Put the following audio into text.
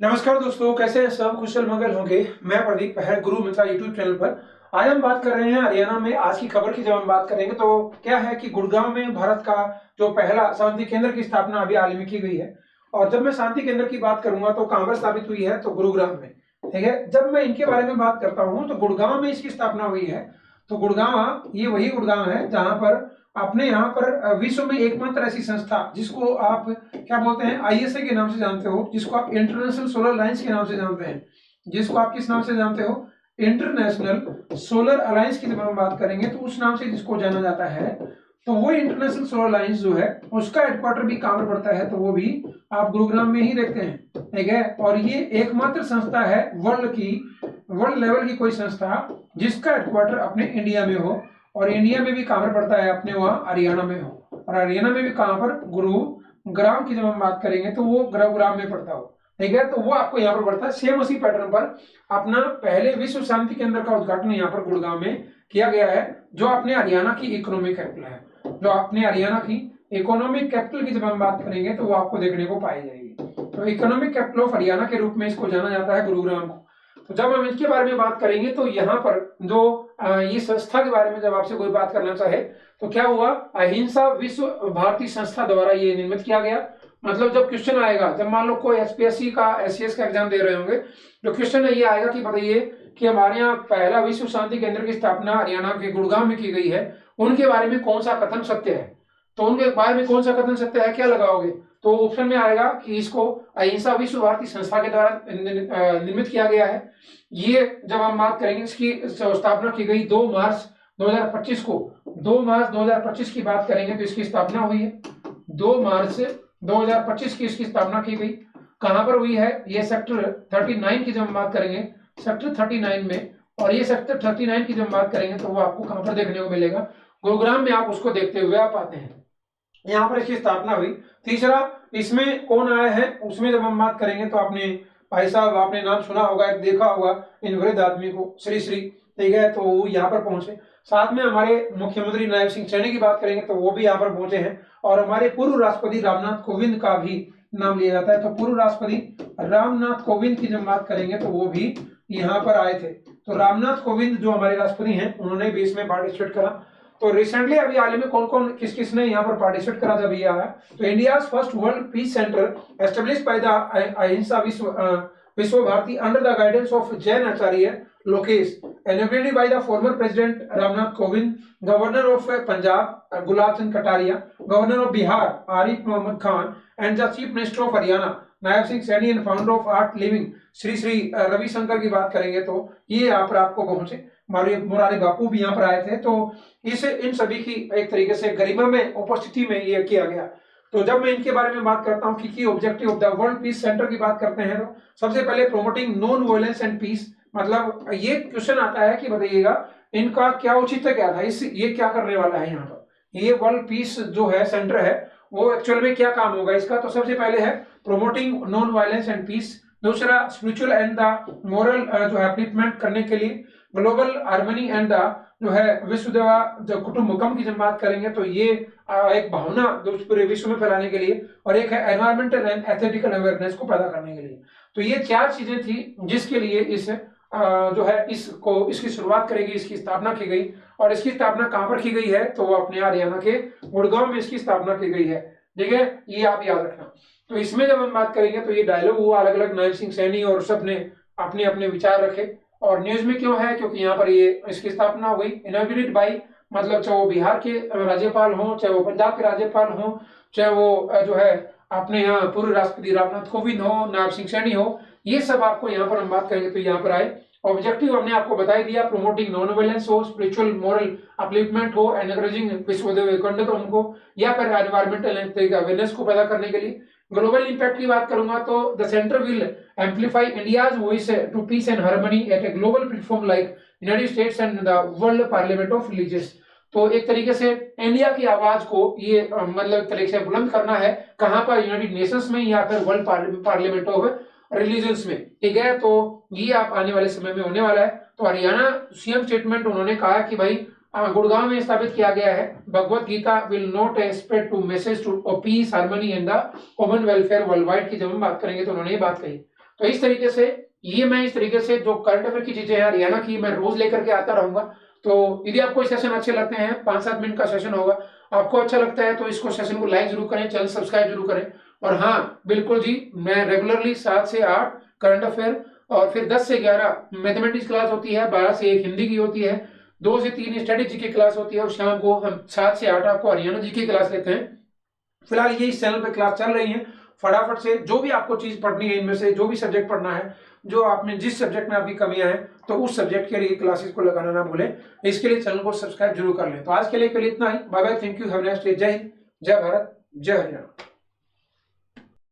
नमस्कार दोस्तों, कैसे हैं सब? कुशल मंगल होंगे। मैं प्रदीप है गुरु मित्रा यूट्यूब चैनल पर। आज हम बात कर रहे हैं हरियाणा में आज की खबर की। जब हम बात करेंगे तो क्या है कि गुड़गांव में भारत का जो पहला शांति केंद्र की स्थापना अभी हाल में की गई है। और जब मैं शांति केंद्र की बात करूंगा तो कहां पर स्थापित हुई है? तो गुरुग्राम में। ठीक है, जब मैं इनके बारे में बात करता हूं तो गुड़गांव में इसकी स्थापना हुई है। तो गुड़गांव, ये वही गुड़गांव है जहां पर अपने यहाँ पर विश्व में एकमात्र ऐसी संस्था जिसको आप क्या बोलते हैं, आईएसए के नाम से जानते हो, जिसको आप इंटरनेशनल सोलर अलायंस के नाम से जानते हैं, जिसको आप किस नाम से जानते हो? इंटरनेशनल सोलर अलायंस की जब हम बात करेंगे तो उस नाम से जिसको जाना जाता है, तो वो इंटरनेशनल सोलर अलायंस जो है उसका हेडक्वार्टर भी कहां पर पड़ता है? तो वो भी आप गुरुग्राम में ही देखते हैं। ठीक है, और ये एकमात्र संस्था है वर्ल्ड लेवल की कोई संस्था जिसका हेडक्वार्टर अपने इंडिया में हो। और इंडिया में भी कहां पर पड़ता है? अपने वहां हरियाणा में हो। और हरियाणा में भी कहां पर? गुरुग्राम की जब हम बात करेंगे तो वो गुरुग्राम में पड़ता हो। ठीक है, तो वो आपको यहाँ पर पड़ता है। सेम उसी पैटर्न पर अपना पहले विश्व शांति केंद्र का उद्घाटन यहाँ पर गुड़गांव में किया गया है, जो अपने हरियाणा की इकोनॉमिक कैपिटल है। जो अपने हरियाणा की इकोनॉमिक कैपिटल की जब हम बात करेंगे तो वो आपको देखने को पाई जाएगी। तो इकोनॉमिक कैपिटल ऑफ हरियाणा के रूप में इसको जाना जाता है, गुरुग्राम को। तो जब हम इसके बारे में बात करेंगे तो यहाँ पर जो ये संस्था के बारे में जब आपसे कोई बात करना चाहे तो क्या हुआ? अहिंसा विश्व भारती संस्था द्वारा ये निर्मित किया गया। मतलब जब क्वेश्चन आएगा, जब मान लो कोई एसपीएससी का एससीएस का एग्जाम दे रहे होंगे, तो क्वेश्चन ये आएगा कि बताइए कि हमारे यहाँ पहला विश्व शांति केंद्र की स्थापना हरियाणा के गुड़गांव में की गई है, उनके बारे में कौन सा कथन सत्य है? तो उनके बारे में कौन सा कथन सत्य है, क्या लगाओगे? तो ऑप्शन में आएगा कि इसको अहिंसा विश्व भारती संस्था के द्वारा निर्मित किया गया है। ये जब हम बात करेंगे, इसकी स्थापना की गई 2 मार्च 2025 को। 2 मार्च 2025 की बात करेंगे तो इसकी स्थापना हुई है। 2 मार्च 2025 की इसकी स्थापना की गई। कहां पर हुई है? ये सेक्टर 39 की जब हम बात करेंगे, सेक्टर 39 में। और ये सेक्टर 39 की जब हम बात करेंगे तो वो आपको कहां पर देखने को मिलेगा? गुरुग्राम में आप उसको देखते हुए आप आते हैं। यहाँ पर इसकी स्थापना हुई। तीसरा, इसमें कौन आए हैं उसमें जब हम बात करेंगे तो आपने, भाई साहब आपने नाम सुना होगा, देखा होगा इन वृद्ध आदमी को, श्री श्री। ठीक है, तो वो यहाँ पर पहुंचे। साथ में हमारे मुख्यमंत्री नायब सिंह सैनी की बात करेंगे तो वो भी यहाँ पर पहुंचे हैं। और हमारे पूर्व राष्ट्रपति रामनाथ कोविंद का भी नाम लिया जाता है। तो पूर्व राष्ट्रपति रामनाथ कोविंद की जब बात करेंगे तो वो भी यहाँ पर आए थे। तो रामनाथ कोविंद जो हमारे राष्ट्रपति हैं, उन्होंने भी इसमें पार्टिसिपेट करा। तो रिसेंटली अभी हाल में कौन कौन किस किस ने यहाँ पर पार्टिसिपेट करा जब ये आया? तो India first world peace centre establish by the Ahimsa Vishwa Bharati under the guidance of Jain Acharya Lokesh, inaugurated by the former president Ramnath Kovind, governor of Punjab Gulab Chand Kataria, governor of Bihar Arif Mohammad Khan, and the chief minister of Haryana Nayab Singh Saini and founder of art living Shri Shri Ravishankar की बात करेंगे तो ये यहाँ पर आपको पहुंचे। मुरारी बापू भी यहाँ पर आए थे। तो इसे इन सभी की एक तरीके से गरिमा में उपस्थिति में ये किया गया। तो जब मैं इनके बारे में बात करता हूँ कि objective of the world peace centre की बात करते हैं तो सबसे पहले promoting non violence and peace. मतलब ये क्वेश्चन आता है कि बताइएगा इनका क्या औचित्य क्या था, इस ये क्या करने वाला है यहाँ पर? ये वर्ल्ड पीस जो है सेंटर है वो एक्चुअल में क्या काम होगा इसका? तो सबसे पहले है promoting non violence and peace. दूसरा, स्पिरिचुअल एंड द मोरल जो है अपलिफ्टमेंट करने के लिए। ग्लोबल हार्मनी एंड द जो है विश्व देवा जो कुटुंबकम की जब बात करेंगे तो ये एक भावना जो पूरे विश्व में फैलाने के लिए। और एक है एनवायरमेंटल एंड एथेटिकल अवेयरनेस को पैदा करने के लिए। तो ये 4 चीजें थी जिसके लिए इस जो है इसकी शुरुआत करेगी, इसकी स्थापना की गई। और इसकी स्थापना कहां पर की गई है? तो वो अपने हरियाणा के गुड़गांव में इसकी स्थापना की गई है। ठीक है, ये आप याद रखना। तो इसमें जब हम बात करेंगे तो ये डायलॉग हुआ, अलग अलग नायब सिंह सैनी और सब ने अपने अपने विचार रखे। और न्यूज में क्यों है? क्योंकि यहाँ पर ये इसकी स्थापना हो गई। इनॉग्रेटेड बाई, मतलब चाहे वो बिहार के राज्यपाल हों, चाहे वो पंजाब के राज्यपाल हों, चाहे वो जो है अपने यहाँ पूर्व राष्ट्रपति रामनाथ कोविंद हो, नायब सिंह सैनी हो, ये सब आपको यहाँ पर हम बात करेंगे तो यहाँ पर आए। ऑब्जेक्टिव हमने आपको बता ही दिया, प्रोमोटिंग नॉन वायलेंस हो, स्पिरिचुअल मोरल अपलिफ्टमेंट हो, एनकरेजिंग विश्वदेव कंडम को, या फिर एनवायरमेंटल अवेयरनेस को पैदा करने के लिए। ग्लोबल इंपैक्ट की बात करूंगा तो the centre will amplify India's voice to peace and harmony at a global platform like United States and the world parliament of religious. तो एक तरीके से इंडिया की आवाज को ये मतलब तरीके से बुलंद करना है। कहां पर? यूनाइटेड नेशंस में या फिर वर्ल्ड पार्लियामेंट ऑफ रिलीजन्स में। ठीक है, तो ये आप आने वाले समय में होने वाला है। तो हरियाणा सीएम स्टेटमेंट उन्होंने कहा कि भाई गुड़गांव में स्थापित किया गया है। Bhagavad Gita will not spread to message to peace harmony and the common welfare world wide की जब हम बात करेंगे तो उन्होंने ये बात कही। तो इस तरीके से ये मैं इस तरीके से जो करंट अफेयर की चीजें हैं हरियाणा की मैं रोज लेकर के आता रहूंगा। तो यदि आपको ये सेशन अच्छे लगते हैं, 5-7 मिनट का सेशन होगा, आपको अच्छा लगता है तो इसको सेशन को लाइक जरूर करें, चैनल सब्सक्राइब जरूर करें। और हाँ बिल्कुल जी, मैं रेगुलरली 7 से 8 करंट अफेयर और फिर 10 से 11 मैथमेटिक्स क्लास होती है, 12 से 1 हिंदी की होती है, 2 से 3 स्टडी जी की क्लास होती है और शाम को हम 7 से 8 आपको हरियाणा जी की क्लास लेते हैं। फिलहाल ये इस चैनल पे क्लास चल रही है। फटाफट से जो भी आपको चीज पढ़नी है, इनमें से जो भी सब्जेक्ट पढ़ना है, जो आपने जिस सब्जेक्ट में आपकी कमियां हैं, तो उस सब्जेक्ट के लिए क्लासेस को लगाना ना भूलें। इसके लिए चैनल को सब्सक्राइब जरूर कर लें। तो आज के लिए इतना ही। Bye bye, thank you, have a nice day. जय हिंद, जय भारत, जय हरियाणा।